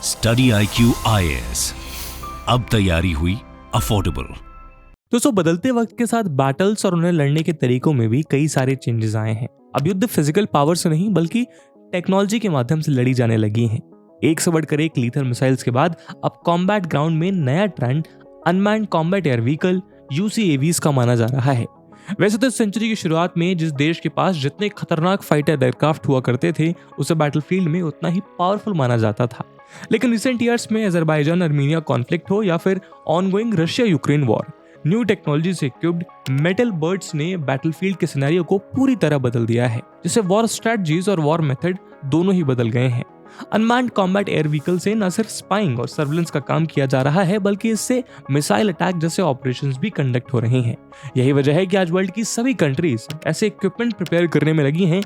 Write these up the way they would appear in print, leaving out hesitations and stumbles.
Study IQ IAS, अब तैयारी हुई अफोर्डेबल। दोस्तों, बदलते वक्त के साथ बैटल्स और उन्हें लड़ने के तरीकों में भी कई सारे चेंजेस आए हैं। अब युद्ध फिजिकल पावर से नहीं बल्कि टेक्नोलॉजी के माध्यम से लड़ी जाने लगी हैं। एक से बढ़कर एक लीथल मिसाइल्स के बाद अब कॉम्बैट ग्राउंड में नया trend unmanned combat air vehicle UCAVs का माना जा रहा है। वैसे तो इस सेंचुरी की शुरुआत में जिस देश के पास जितने खतरनाक फाइटर एयरक्राफ्ट हुआ करते थे उसे बैटलफील्ड में उतना ही पावरफुल माना जाता था, लेकिन रिसेंट ईयर्स में अजरबैजान अर्मीनिया कॉन्फ्लिक्ट हो या फिर ongoing Russia Ukraine war, new technology से इक्विप्ड मेटल बर्ड्स ने बैटलफील्ड के सिनेरियो को पूरी तरह बदल दिया है, जिससे वॉर स्ट्रेटजीज और वॉर मेथड दोनों ही बदल गए हैं। अनमैन्ड कॉम्बैट एयर व्हीकल से न सिर्फ स्पाइंग और सर्विलेंस का काम किया जा रहा है बल्कि इससे मिसाइल अटैक जैसे ऑपरेशंस भी कंडक्ट हो रहे हैं। यही वजह है कि आज वर्ल्ड की सभी कंट्रीज ऐसे इक्विपमेंट प्रिपेयर करने में लगी हैं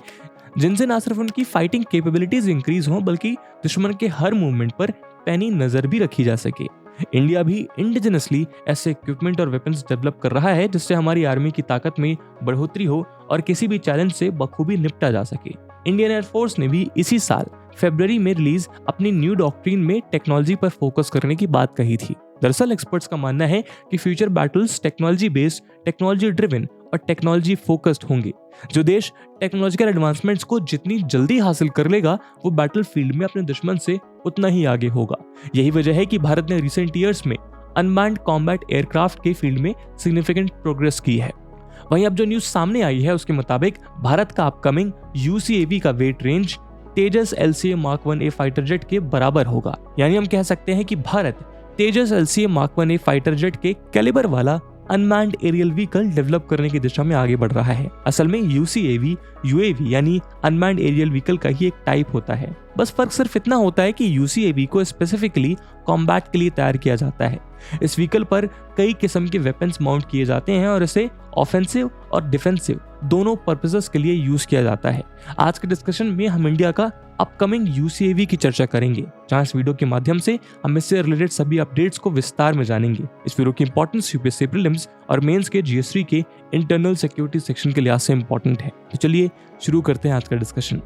जिनसे न सिर्फ उनकी फाइटिंग कैपेबिलिटीज इंक्रीज हों बल्कि दुश्मन के हर मूवमेंट पर पैनी नजर भी रखी जा सके। इंडिया भी इंडिजिनसली ऐसे इक्विपमेंट और वेपन्स डेवलप कर रहा है जिससे हमारी आर्मी की ताकत में बढ़ोतरी हो और किसी भी चैलेंज से बखूबी निपटा जा सके। इंडियन एयरफोर्स ने भी इसी साल फरवरी में रिलीज अपनी न्यू डॉक्ट्रिन में टेक्नोलॉजी पर फोकस करने की बात कही थी। दरअसल एक्सपर्ट्स का मानना है कि future battles technology based, technology driven और टेक्नोलॉजी फोकस्ड होंगे। जो देश टेक्नोलॉजिकल एडवांसमेंट्स को जितनी जल्दी हासिल कर लेगा वो बैटलफील्ड में अपने दुश्मन से उतना ही आगे होगा। यही वजह है कि भारत ने रिसेंट ईयर्स में अनमैन्ड कॉम्बैट एयरक्राफ्ट के फील्ड में सिग्निफिकेंट प्रोग्रेस की है। वहीं अब जो न्यूज सामने आई है उसके मुताबिक भारत का अपकमिंग UCAV का वेट रेंज तेजस LCA Mark 1A fighter jet के बराबर होगा। यानी हम कह सकते हैं कि भारत तेजस LCA Mark 1A fighter jet के कैलिबर वाला अनमैन्ड एरियल व्हीकल डेवलप करने की दिशा में आगे बढ़ रहा है। असल में UCAV UAV यानी अनमैन्ड एरियल व्हीकल का ही एक टाइप होता है। बस फर्क सिर्फ इतना होता है कि UCAV को स्पेसिफिकली कॉम्बैट के लिए तैयार किया जाता है। इस व्हीकल पर कई किस्म के वेपन्स माउंट किए जाते हैं और इसे ऑफेंसिव और डिफेंसिव दोनों पर्पसेस के लिए यूज किया जाता है। आज के डिस्कशन में हम इंडिया का अपकमिंग UCAV की चर्चा करेंगे, जहां इस वीडियो के माध्यम से हम इससे रिलेटेड सभी अपडेट्स को विस्तार में जानेंगे। इस वीडियो की इंपॉर्टेंस UPSC प्रीलिम्स और मेंस के GS3 के इंटरनल सिक्योरिटी सेक्शन के लिहाज से इंपॉर्टेंट है। तो चलिए शुरू करते हैं आज का डिस्कशन।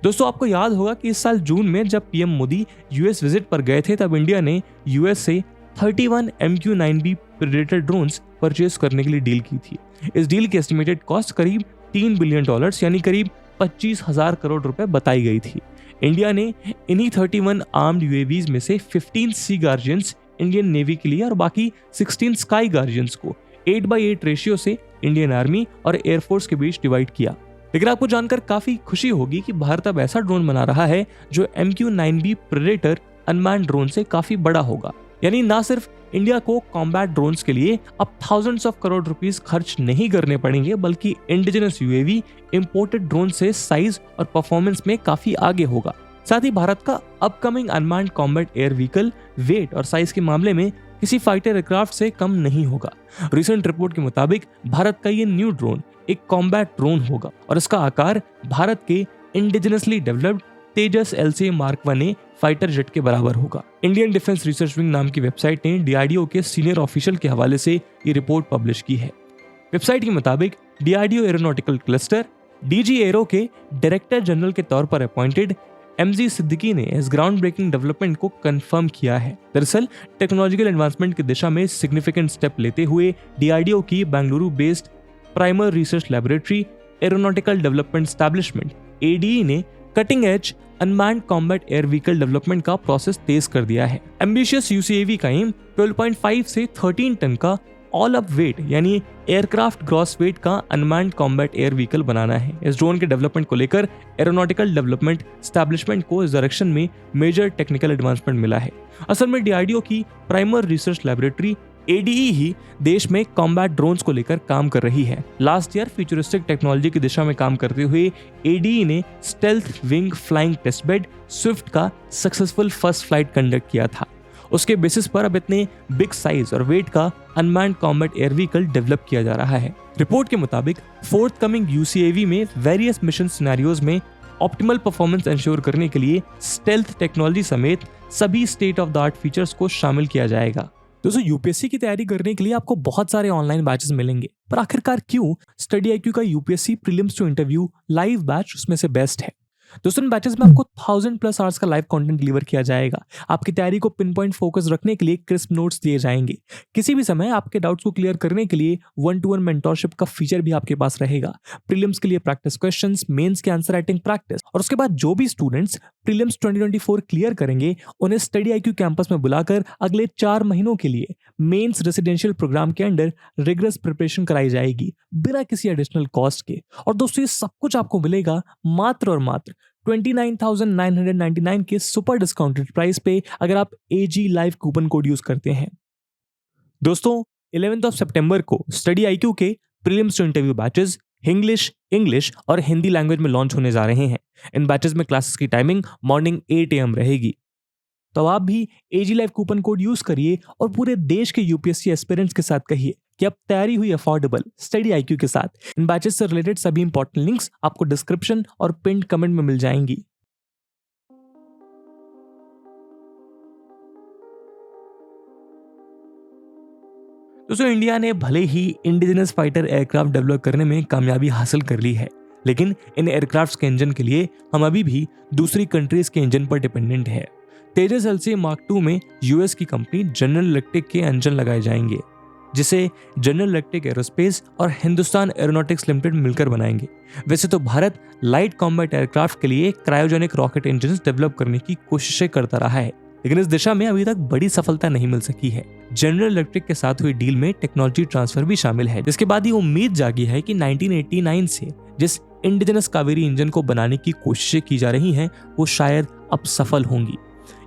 दोस्तों, आपको याद होगा कि इस साल जून में जब PM मोदी US विजिट पर गए थे तब इंडिया ने US से 31 MQ-9B प्रेडेटर ड्रोन्स परचेज करने के लिए डील की थी। इस डील की एस्टिमेटेड कॉस्ट करीब $3 बिलियन यानी करीब 25,000 करोड़ रुपए बताई गई थी। इंडिया ने इन्हीं 31 आर्म्ड UAVs में से 15 सी गार्जियंस इंडियन नेवी के लिए और बाकी 16 स्काई गार्जियंस को 8/8 रेशियो से इंडियन आर्मी और एयरफोर्स के बीच डिवाइड किया। लेकिन आपको जानकर काफी खुशी होगी कि भारत अब ऐसा ड्रोन बना रहा है जो MQ-9B प्रेडेटर अनमैन्ड ड्रोन से काफी बड़ा होगा। यानी ना सिर्फ इंडिया को कॉम्बैट ड्रोन्स के लिए अब थाउजेंड्स ऑफ करोड़ रुपीस खर्च नहीं करने पड़ेंगे बल्कि इंडिजिनस UAV इंपोर्टेड ड्रोन से साइज और परफॉर्मेंस में काफी आगे होगा। साथ ही भारत का upcoming unmanned combat air vehicle wait और साइज के मामले में किसी फाइटर एयरक्राफ्ट से कम नहीं होगा। रिसेंट रिपोर्ट के मुताबिक भारत का ये न्यू ड्रोन एक कॉम्बैट ड्रोन होगा और इसका आकार भारत के इंडिजिनसली डेवलप्ड तेजस LCA Mark 1A fighter jet के बराबर होगा। इंडियन डिफेंस रिसर्च विंग नाम की वेबसाइट ने DRDO के सीनियर ऑफिशियल के हवाले से ये रिपोर्ट पब्लिश की है। वेबसाइट के मुताबिक DRDO aeronautical cluster DG arrow के डायरेक्टर जनरल के तौर पर अपॉइंटेड MG सिद्दीकी ने इस ग्राउंड ब्रेकिंग डेवलपमेंट को कंफर्म किया है। दरअसल टेक्नोलॉजिकल एडवांसमेंट की दिशा में सिग्निफिकेंट स्टेप लेते हुए DRDO की Bengaluru based primer research laboratory aeronautical development establishment ADE ने cutting edge unmanned combat air vehicle development का प्रोसेस तेज कर दिया है। एम्बिशियस UCAV का एम 12.5 से 13 टन का ऑल अप वेट यानी एयरक्राफ्ट ग्रॉस वेट का अनमैन्ड कॉम्बैट एयर व्हीकल बनाना है। इस ड्रोन के डेवलपमेंट को लेकर एरोनॉटिकल डेवलपमेंट एस्टैब्लिशमेंट को इस डायरेक्शन में मेजर टेक्निकल एडवांसमेंट मिला है। असल में DRDO की प्राइमर रिसर्च लैबोरेटरी ADE ही देश में कॉम्बैट ड्रोन्स को लेकर काम कर रही है। लास्ट ईयर फ्यूचरिस्टिक टेक्नोलॉजी की दिशा में काम करते हुए ADE ने stealth wing flying testbed Swift का सक्सेसफुल फर्स्ट फ्लाइट कंडक्ट किया था। उसके बेसिस पर अब इतने बिग साइज और वेट का unmanned combat air vehicle develop किया जा रहा है। रिपोर्ट के मुताबिक फोर्थ कमिंग UCAV में वेरियस मिशन सिनेरियोज में ऑप्टिमल परफॉर्मेंस इंश्योर करने के लिए स्टेल्थ टेक्नोलॉजी समेत सभी state of the art features को शामिल किया जाएगा। दोस्तों यूपीएससी की तैयारी करने के लिए आपको बहुत सारे ऑनलाइन बैचेस मिलेंगे, पर आखिरकार क्यों स्टडी आईक्यू का UPSC prelims to interview live batch उसमें से बेस्ट है। दोस्तों इन बैचेस में आपको 1000+ आवर्स का लाइव कंटेंट डिलीवर किया जाएगा। आपकी तैयारी को पिन पॉइंट फोकस रखने के लिए क्रिस्प नोट्स दिए जाएंगे। किसी भी समय आपके डाउट्स को क्लियर करने के लिए 1-to-1 मेंटोरशिप का फीचर भी आपके पास रहेगा। प्रीलिम्स के लिए प्रैक्टिस क्वेश्चंस, मेंस के आंसर राइटिंग प्रैक्टिस, और उसके बाद जो भी स्टूडेंट्स प्रीलिम्स 2024 क्लियर करेंगे उन्हें स्टडी आईक्यू कैंपस में बुलाकर अगले 4 महीनों के लिए मेंस रेसिडेंशियल प्रोग्राम के अंडर रिगरस प्रिपरेशन कराई जाएगी बिना किसी एडिशनल कॉस्ट के। और दोस्तों ये सब कुछ आपको मिलेगा मात्र और मात्र 29,999 के सुपर डिस्काउंटेड प्राइस पे अगर आप AG live coupon code use करते हैं। दोस्तों 11 सितंबर को स्टडी आईक्यू के prelims to interview batches English और हिंदी लैंग्वेज में लॉन्च होने जा रहे हैं। इन बैचेस में क्लासेस की टाइमिंग मॉर्निंग 8 AM रहेगी। तो आप भी AG live coupon code use करिए और पूरे देश के यूपीएससी एस्पिरेंट्स के साथ कहिए कि अब तैयारी हुई अफोर्डेबल स्टडी आईक्यू के साथ। इन बैचेस से रिलेटेड सभी इंपॉर्टेंट लिंक्स आपको डिस्क्रिप्शन और पिन्ड कमेंट में मिल जाएंगी। दोस्तों इंडिया ने भले ही इंडिजिनस फाइटर एयरक्राफ्ट डेवलप करने में कामयाबी हासिल कर ली है, लेकिन इन एयरक्राफ्ट्स के इंजन के लिए हम अभी भी दूसरी कंट्रीज के इंजन पर डिपेंडेंट है। तेजस LCA Mark II में यूएस की कंपनी जनरल इलेक्ट्रिक के इंजन लगाए जाएंगे, जिसे जनरल इलेक्ट्रिक एरोस्पेस और हिंदुस्तान एरोनॉटिक्स लिमिटेड मिलकर बनाएंगे। वैसे तो भारत लाइट कॉम्बैट एयरक्राफ्ट के लिए क्रायोजेनिक रॉकेट इंजन डेवलप करने की कोशिशें करता रहा है, लेकिन इस दिशा में अभी तक बड़ी सफलता नहीं मिल सकी है। जनरल इलेक्ट्रिक के साथ हुई डील में टेक्नोलॉजी ट्रांसफर भी शामिल है, जिसके बाद ये उम्मीद जागी है कि 1989 से जिस इंडिजिनस कावेरी इंजन को बनाने की कोशिशें की जा रही हैं वो शायद अब सफल होंगी।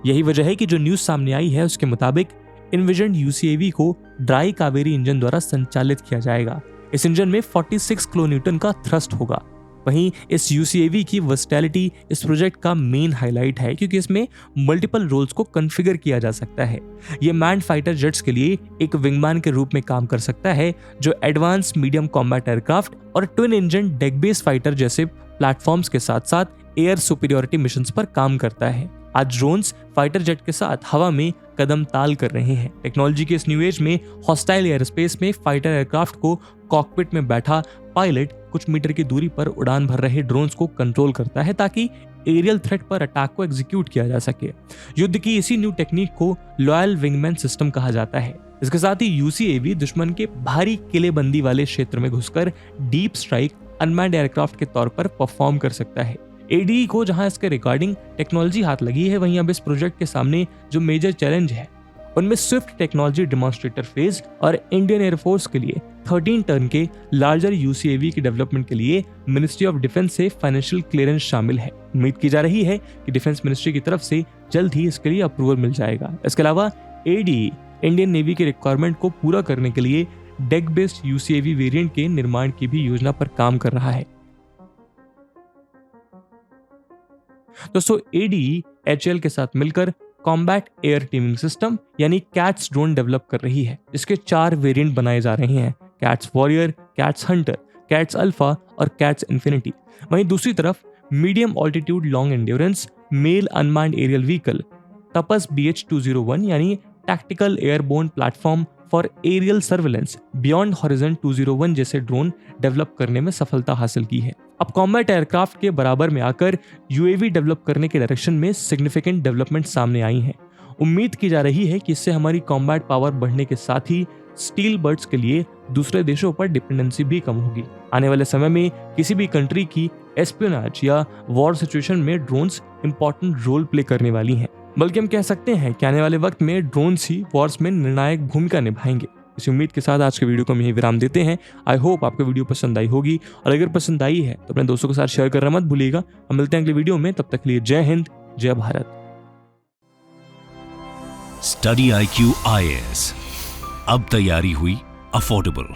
यही वजह है कि जो न्यूज सामने आई है उसके मुताबिक इन्विजन UCAV को ड्राई कावेरी इंजन द्वारा संचालित किया जाएगा। इस इंजन में 46 किलोन्यूटन का थ्रस्ट होगा। वहीं इस UCAV की वर्सटैलिटी इस प्रोजेक्ट का मेन हाईलाइट है, क्योंकि इसमें मल्टीपल रोल्स को कॉन्फ़िगर किया जा सकता है। ये मैन्ड फाइटर जेट्स के लिए एक विंगमैन के रूप में काम कर सकता है, जो एडवांस मीडियम कॉम्बैट एयरक्राफ्ट और twin engine deck base fighter जैसे प्लेटफॉर्म्स के साथ साथ एयर सुपीरियरिटी मिशंस पर काम करता है। आज ड्रोन्स फाइटर जेट के साथ हवा में कदम ताल कर रहे हैं। टेक्नोलॉजी के इस न्यू एज में हॉस्टाइल एयर स्पेस में फाइटर एयरक्राफ्ट को कॉकपिट में बैठा पायलट कुछ मीटर की दूरी पर उड़ान भर रहे ड्रोन्स को कंट्रोल करता है, ताकि एरियल थ्रेट पर अटैक को एग्जीक्यूट किया जा सके। युद्ध की इसी न्यू टेक्निक को लॉयल विंगमैन सिस्टम कहा जाता है। इसके साथ ही UCAV दुश्मन के भारी किलेबंदी वाले क्षेत्र में घुसकर डीप स्ट्राइक अनमैन्ड एयरक्राफ्ट के तौर पर परफॉर्म कर सकता है। ADE को जहां इसके रिगार्डिंग टेक्नोलॉजी हाथ लगी है, वहीं अब इस प्रोजेक्ट के सामने जो मेजर चैलेंज है उनमें स्विफ्ट टेक्नोलॉजी डेमोन्स्ट्रेटर फेज और इंडियन एयरफोर्स के लिए 13 टन के लार्जर UCAV की डेवलपमेंट के लिए मिनिस्ट्री ऑफ डिफेंस से फाइनेंशियल क्लियरेंस शामिल है। उम्मीद की जा रही है कि डिफेंस मिनिस्ट्री की तरफ से जल्द ही इसके लिए अप्रूवल मिल जाएगा। इसके अलावा ADE इंडियन नेवी की रिक्वायरमेंट को पूरा करने के लिए डेक बेस्ड UCAV वेरिएंट के निर्माण की भी योजना पर काम कर रहा है। दोस्तों ADE HAL के साथ मिलकर कॉम्बैट एयर टीमिंग सिस्टम यानी कैट्स ड्रोन डेवलप कर रही है। इसके 4 वेरिएंट बनाए जा रहे हैं, CATS Warrior, CATS Hunter, CATS Alpha और कैट्स इन्फिनिटी। वहीं दूसरी तरफ medium altitude long endurance male unmanned aerial vehicle Tapas BH-201 यानी tactical airborne platform for aerial surveillance beyond horizon 201 जैसे ड्रोन डेवलप करने में सफलता हासिल की है। अब कॉम्बैट एयरक्राफ्ट के बराबर में आकर UAV डेवलप करने के डायरेक्शन में सिग्निफिकेंट डेवलपमेंट सामने आई हैं। उम्मीद की जा रही है कि इससे हमारी कॉम्बैट पावर बढ़ने के साथ ही स्टील बर्ड्स के लिए दूसरे देशों पर डिपेंडेंसी भी कम होगी। आने वाले समय में किसी भी कंट्री की एस्पियोनेज या वॉर सिचुएशन में ड्रोन्स इंपॉर्टेंट रोल प्ले करने वाली हैं। बल्कि हम कह सकते हैं कि आने वाले वक्त में ड्रोन्स ही वॉर्स में निर्णायक भूमिका निभाएंगे। इस उम्मीद के साथ आज के वीडियो को हम यही विराम देते हैं। आई होप आपको वीडियो पसंद आई होगी, और अगर पसंद आई है तो अपने दोस्तों के साथ शेयर करना मत भूलिएगा। हम मिलते हैं अगले वीडियो में, तब तक के लिए जय हिंद, जय भारत। स्टडी IQ IAS, अब तैयारी हुई अफोर्डेबल।